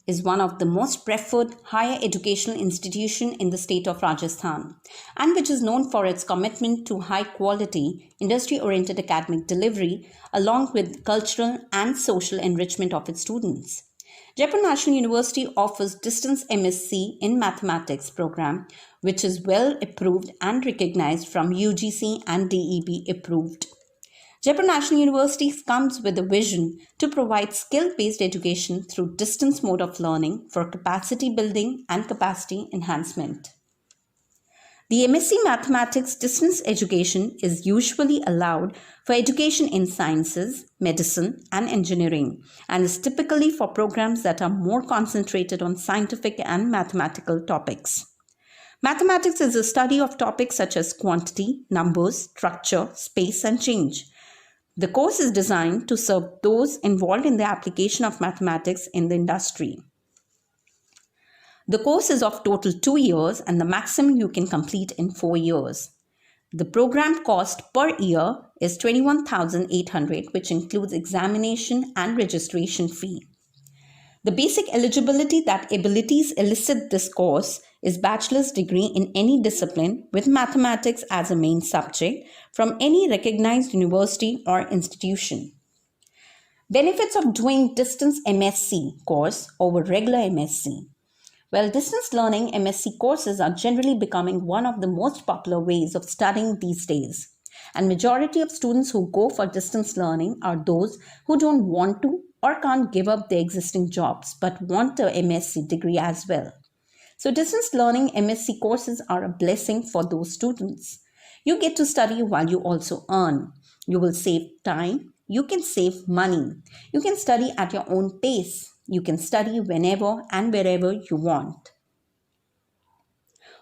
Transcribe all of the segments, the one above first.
is one of the most preferred higher educational institution in the state of Rajasthan, and which is known for its commitment to high quality, industry-oriented academic delivery along with cultural and social enrichment of its students. Jaipur National University offers distance MSc in Mathematics program, which is well approved and recognized from UGC and DEB approved. Jaipur National University comes with a vision to provide skill-based education through distance mode of learning for capacity building and capacity enhancement. The MSc Mathematics distance education is usually allowed for education in sciences, medicine, and engineering, and is typically for programs that are more concentrated on scientific and mathematical topics. Mathematics is a study of topics such as quantity, numbers, structure, space, and change. The course is designed to serve those involved in the application of mathematics in the industry. The course is of total 2 years and the maximum you can complete in 4 years. The program cost per year is 21,800, which includes examination and registration fee. The basic eligibility that abilities elicit this course is bachelor's degree in any discipline with mathematics as a main subject from any recognized university or institution. Benefits of doing distance MSc course over regular MSc. Well, distance learning MSc courses are generally becoming one of the most popular ways of studying these days. And majority of students who go for distance learning are those who don't want to or can't give up their existing jobs but want a MSc degree as well. So distance learning MSc courses are a blessing for those students. You get to study while you also earn. You will save time. You can save money. You can study at your own pace. You can study whenever and wherever you want.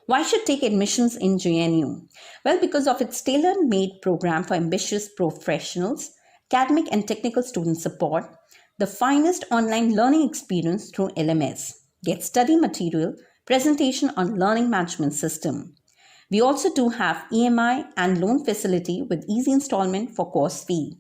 Why should take admissions in JNU? Well, because of its tailor-made program for ambitious professionals, academic and technical student support, the finest online learning experience through LMS, get study material, presentation on learning management system. We also do have EMI and loan facility with easy installment for course fee.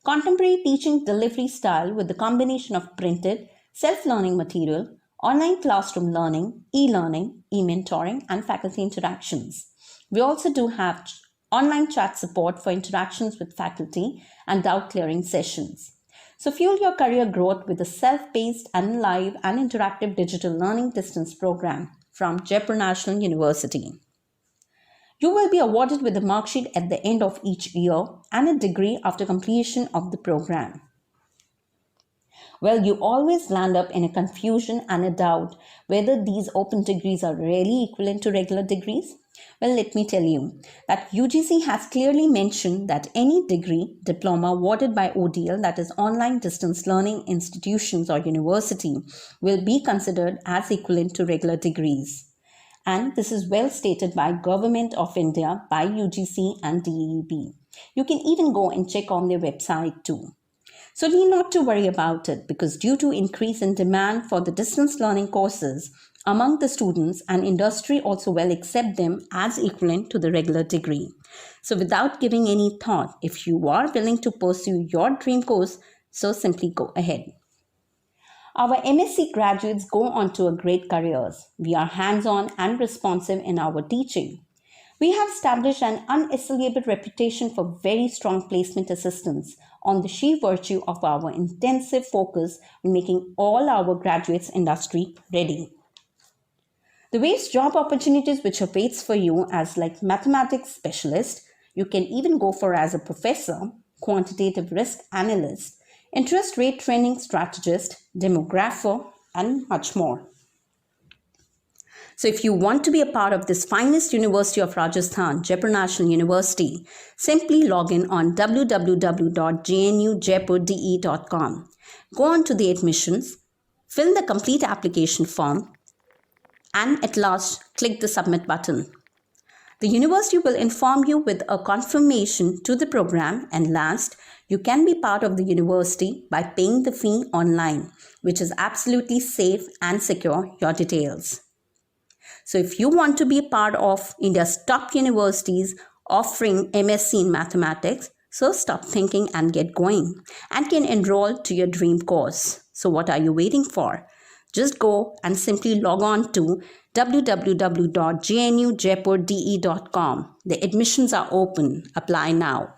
Contemporary teaching delivery style with the combination of printed, self-learning material, online classroom learning, e-learning, e-mentoring, and faculty interactions. We also do have online chat support for interactions with faculty and doubt-clearing sessions. So fuel your career growth with a self-paced and live and interactive digital learning distance program from Jaipur National University. You will be awarded with a mark sheet at the end of each year and a degree after completion of the program. Well, you always land up in a confusion and a doubt whether these open degrees are really equivalent to regular degrees. Well, let me tell you that UGC has clearly mentioned that any degree, diploma awarded by ODL, that is online distance learning institutions or university, will be considered as equivalent to regular degrees. And this is well stated by Government of India, by UGC and DEB. You can even go and check on their website too. So need not to worry about it because due to increase in demand for the distance learning courses among the students and industry also well accept them as equivalent to the regular degree. So without giving any thought, if you are willing to pursue your dream course, so simply go ahead. Our MSc graduates go on to a great careers. We are hands-on and responsive in our teaching. We have established an unassailable reputation for very strong placement assistance on the sheer virtue of our intensive focus on making all our graduates industry ready. The various job opportunities which awaits for you as like mathematics specialist, you can even go for as a professor, quantitative risk analyst, interest rate training strategist, demographer, and much more. So if you want to be a part of this finest University of Rajasthan, Jaipur National University, simply log in on www.jnujaipurde.com. Go on to the admissions, fill the complete application form, and at last click the submit button. The university will inform you with a confirmation to the program, and last, you can be part of the university by paying the fee online, which is absolutely safe and secure your details. So if you want to be a part of India's top universities offering MSc in mathematics, So stop thinking and get going and can enroll to your dream course. So what are you waiting for? Just go and simply log on to www.jnujaipurde.com. The admissions are open. Apply now.